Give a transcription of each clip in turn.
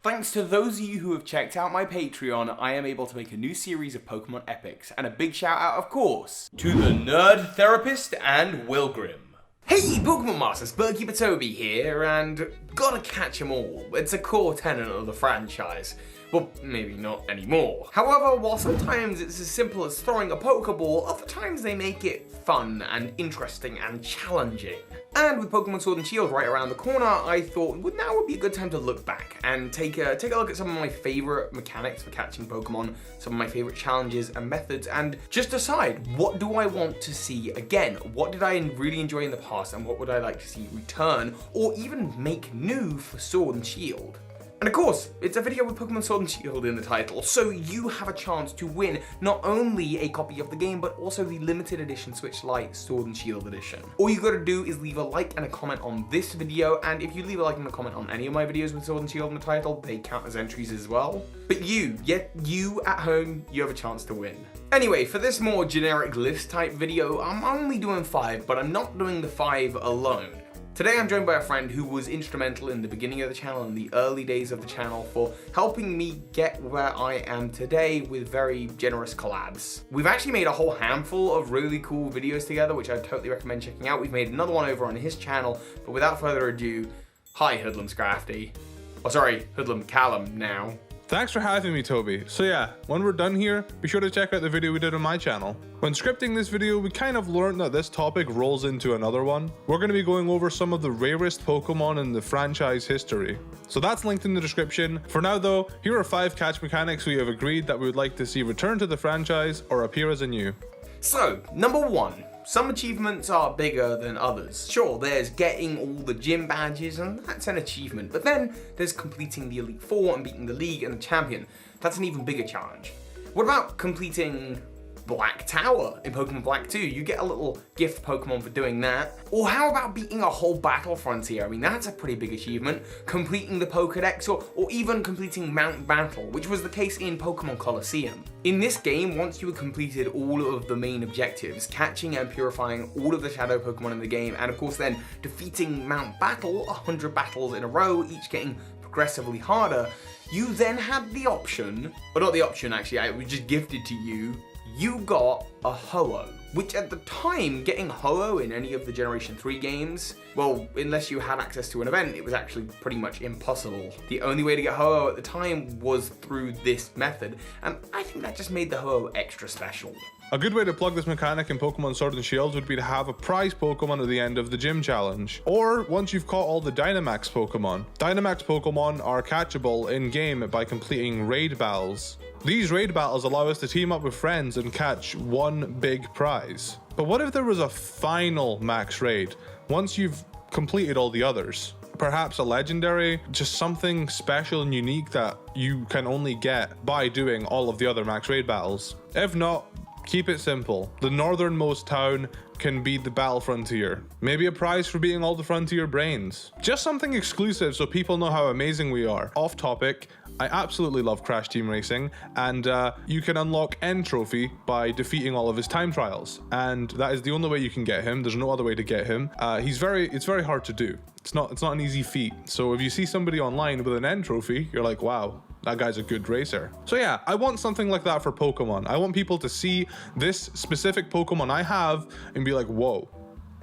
Thanks to those of you who have checked out my Patreon, I am able to make a new series of Pokemon Epics, and a big shout out, of course, to the Nerd Therapist and Wilgrim. Hey Pokemon Masters, Birdkeeper Toby here, and gotta catch 'em all. It's a core tenet of the franchise. Well, maybe not anymore. However, while sometimes it's as simple as throwing a Pokeball, other times they make it fun and interesting and challenging. And with Pokemon Sword and Shield right around the corner, I thought now would be a good time to look back and take a look at some of my favorite mechanics for catching Pokemon, some of my favorite challenges and methods, and just decide, what do I want to see again? What did I really enjoy in the past, and what would I like to see return, or even make new for Sword and Shield? And of course, it's a video with Pokemon Sword and Shield in the title, so you have a chance to win not only a copy of the game, but also the limited edition Switch Lite Sword and Shield edition. All you gotta do is leave a like and a comment on this video, and if you leave a like and a comment on any of my videos with Sword and Shield in the title, they count as entries as well. But you at home, you have a chance to win. Anyway, for this more generic list type video, I'm only doing 5, but I'm not doing the 5 alone. Today I'm joined by a friend who was instrumental in the beginning of the channel and the early days of the channel for helping me get where I am today with very generous collabs. We've actually made a whole handful of really cool videos together, which I totally recommend checking out. We've made another one over on his channel, but without further ado, hi Hoodlum Scrafty. Oh sorry, Hoodlum Callum now. Thanks for having me, Toby. So yeah, when we're done here, be sure to check out the video we did on my channel. When scripting this video, we kind of learned that this topic rolls into another one. We're going to be going over some of the rarest Pokemon in the franchise history. So that's linked in the description. For now though, here are 5 catch mechanics we have agreed that we would like to see return to the franchise or appear as a new. So, number 1. Some achievements are bigger than others. Sure, there's getting all the gym badges, and that's an achievement, but then there's completing the Elite Four and beating the League and the Champion. That's an even bigger challenge. What about completing Black Tower in Pokemon Black 2? You get a little gift Pokemon for doing that. Or how about beating a whole battle frontier? I mean, that's a pretty big achievement. Completing the Pokedex, or even completing Mount Battle, which was the case in Pokemon Colosseum. In this game, once you had completed all of the main objectives, catching and purifying all of the Shadow Pokemon in the game, and of course then defeating Mount Battle 100 battles in a row, each getting progressively harder, you then had the option, or not the option actually, it was just gifted to you, you got a Ho-Oh, which at the time, getting Ho-Oh in any of the Generation 3 games, well, unless you had access to an event, it was actually pretty much impossible. The only way to get Ho-Oh at the time was through this method, and I think that just made the Ho-Oh extra special. A good way to plug this mechanic in Pokemon Sword and Shield would be to have a prize Pokemon at the end of the gym challenge, or once you've caught all the Dynamax Pokemon. Dynamax Pokemon are catchable in-game by completing raid battles. These raid battles allow us to team up with friends and catch one big prize. But what if there was a final max raid, once you've completed all the others? Perhaps a legendary, just something special and unique that you can only get by doing all of the other max raid battles. If not, keep it simple. The northernmost town can be the battle frontier. Maybe a prize for beating all the frontier brains. Just something exclusive so people know how amazing we are. Off topic, I absolutely love Crash Team Racing, and you can unlock N Trophy by defeating all of his time trials, and that is the only way you can get him. There's no other way to get him. It's very hard to do. It's not an easy feat. So if you see somebody online with an N Trophy, you're like, wow, that guy's a good racer. So yeah, I want something like that for Pokemon. I want people to see this specific Pokemon I have and be like, whoa,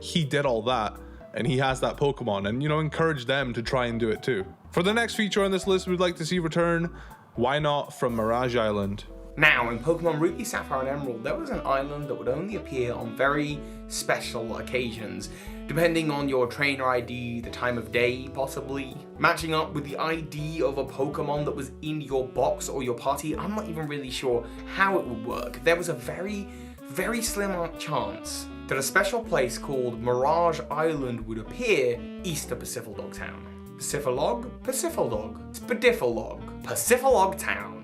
he did all that and he has that Pokemon, and encourage them to try and do it too. For the next feature on this list we'd like to see return, why not from Mirage Island? Now, in Pokemon Ruby, Sapphire and Emerald, there was an island that would only appear on very special occasions, depending on your trainer ID, the time of day, possibly. Matching up with the ID of a Pokemon that was in your box or your party, I'm not even really sure how it would work. There was a very, very slim chance that a special place called Mirage Island would appear east of Pacifidog Town. Pacifidog? Pacifidog. Spadifilog. Pacifidog Town.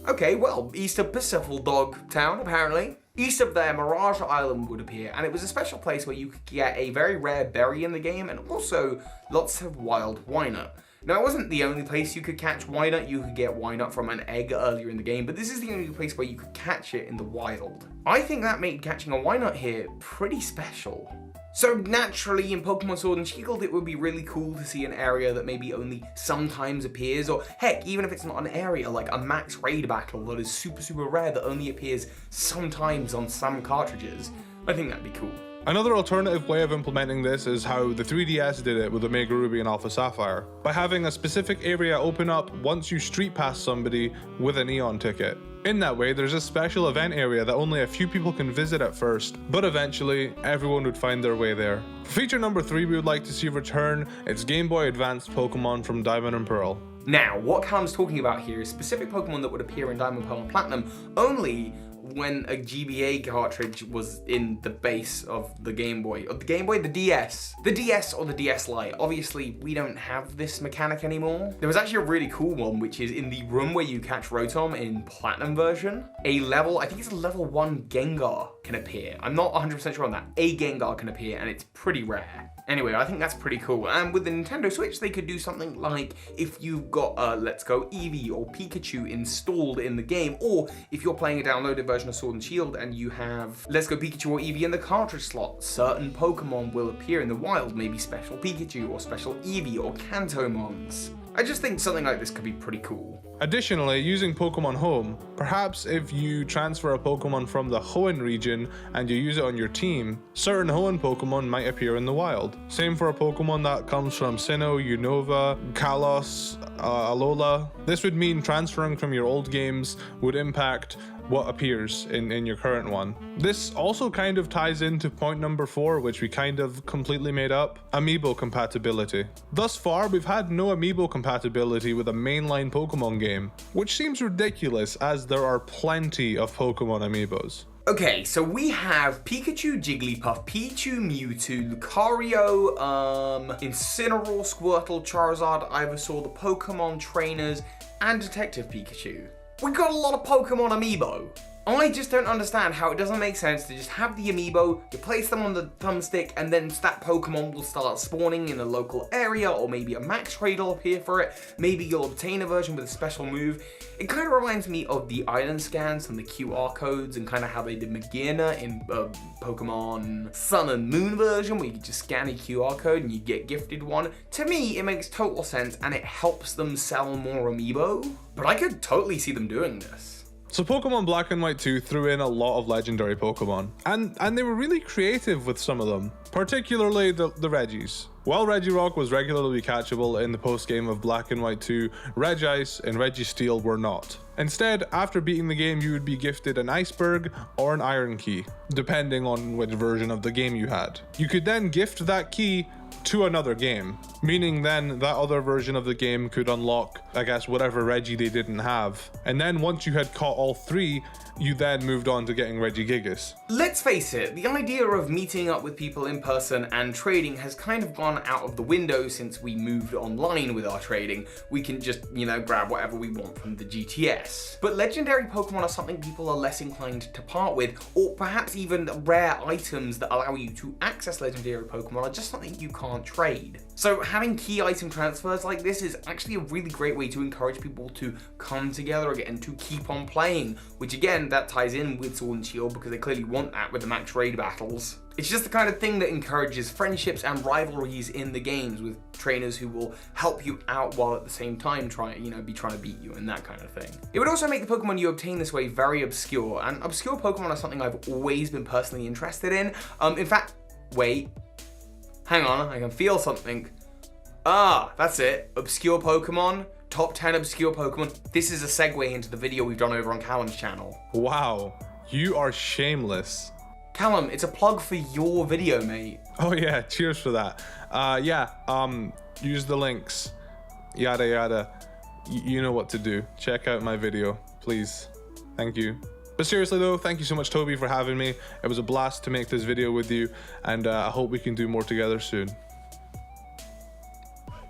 Okay, well, east of Pacifidog Town, apparently. East of there, Mirage Island would appear, and it was a special place where you could get a very rare berry in the game, and also lots of wild Wynaut. Now, it wasn't the only place you could catch Wynut. You could get Wynut from an egg earlier in the game, but this is the only place where you could catch it in the wild. I think that made catching a Wynut here pretty special. So naturally, in Pokemon Sword and Shield, it would be really cool to see an area that maybe only sometimes appears, or heck, even if it's not an area, like a max raid battle that is super rare that only appears sometimes on some cartridges. I think that'd be cool. Another alternative way of implementing this is how the 3DS did it with Omega Ruby and Alpha Sapphire, by having a specific area open up once you street pass somebody with a Neon ticket. In that way, there's a special event area that only a few people can visit at first, but eventually, everyone would find their way there. For feature number 3, we would like to see return its Game Boy Advanced Pokemon from Diamond and Pearl. Now, what Callum's talking about here is specific Pokemon that would appear in Diamond, Pearl, and Platinum only when a GBA cartridge was in the base of the Game Boy. Or the Game Boy? The DS. The DS or the DS Lite. Obviously, we don't have this mechanic anymore. There was actually a really cool one, which is in the room where you catch Rotom in Platinum version. A level, I think it's a level 1 Gengar can appear. I'm not 100% sure on that. A Gengar can appear, and it's pretty rare. Anyway, I think that's pretty cool. And with the Nintendo Switch, they could do something like if you've got Let's Go Eevee or Pikachu installed in the game, or if you're playing a downloaded version of Sword and Shield and you have Let's Go Pikachu or Eevee in the cartridge slot, certain Pokemon will appear in the wild, maybe special Pikachu or special Eevee or Kantomons. I just think something like this could be pretty cool. Additionally, using Pokemon Home, perhaps if you transfer a Pokemon from the Hoenn region and you use it on your team, certain Hoenn Pokemon might appear in the wild. Same for a Pokemon that comes from Sinnoh, Unova, Kalos, Alola. This would mean transferring from your old games would impact what appears in your current one. This also kind of ties into point number 4, which we kind of completely made up, amiibo compatibility. Thus far, we've had no amiibo compatibility with a mainline Pokemon game, which seems ridiculous as there are plenty of Pokemon amiibos. Okay, so we have Pikachu, Jigglypuff, Pichu, Mewtwo, Lucario, Incineroar, Squirtle, Charizard, Ivysaur, the Pokemon Trainers, and Detective Pikachu. We got a lot of Pokemon amiibo. I just don't understand how it doesn't make sense to just have the amiibo, you place them on the thumbstick, and then that Pokemon will start spawning in a local area, or maybe a max raid will appear for it, maybe you'll obtain a version with a special move. It kind of reminds me of the island scans and the QR codes and kind of how they did McGinnis in Pokemon Sun and Moon version, where you could just scan a QR code and you get gifted one. To me, it makes total sense and it helps them sell more amiibo, but I could totally see them doing this. So Pokemon Black and White 2 threw in a lot of legendary Pokemon, and they were really creative with some of them, particularly the Regis. While Regirock was regularly catchable in the post-game of Black and White 2, Regice and Registeel were not. Instead, after beating the game, you would be gifted an Iceberg or an Iron Key, depending on which version of the game you had. You could then gift that key to another game, meaning then that other version of the game could unlock, I guess, whatever Reggie they didn't have. And then once you had caught all 3, you then moved on to getting Regigigas. Let's face it, the idea of meeting up with people in person and trading has kind of gone out of the window since we moved online with our trading. We can just, grab whatever we want from the GTS. But legendary Pokemon are something people are less inclined to part with, or perhaps even rare items that allow you to access legendary Pokemon are just something you can't trade. So having key item transfers like this is actually a really great way to encourage people to come together again, to keep on playing, which again, that ties in with Sword and Shield because they clearly want that with the max raid battles. It's just the kind of thing that encourages friendships and rivalries in the games with trainers who will help you out while at the same time trying to beat you and that kind of thing. It would also make the Pokemon you obtain this way very obscure, and obscure Pokemon are something I've always been personally interested in. In fact, wait, hang on, I can feel something. That's it, obscure Pokemon. Top 10 obscure Pokemon. This is a segue into the video we've done over on Callum's channel. Wow, you are shameless. Callum, it's a plug for your video, mate. Oh yeah, cheers for that. Use the links, yada yada. You know what to do. Check out my video, please. Thank you. But seriously though, thank you so much, Toby, for having me. It was a blast to make this video with you, and I hope we can do more together soon.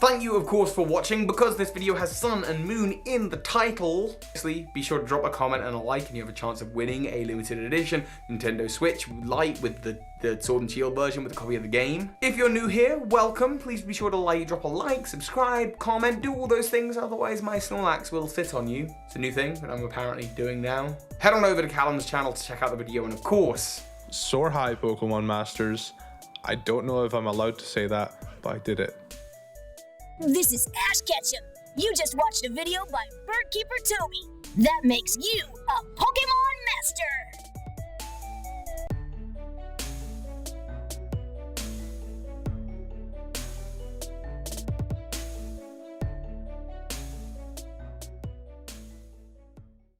Thank you, of course, for watching. Because this video has sun and moon in the title, obviously, be sure to drop a comment and a like, and you have a chance of winning a limited edition Nintendo Switch Lite with the Sword and Shield version with a copy of the game. If you're new here, welcome. Please be sure to drop a like, subscribe, comment, do all those things, otherwise my Snorlax will sit on you. It's a new thing that I'm apparently doing now. Head on over to Callum's channel to check out the video, and of course... Soar high, Pokemon Masters. I don't know if I'm allowed to say that, but I did it. This is Ash Ketchum. You just watched a video by Birdkeeper Toby. That makes you a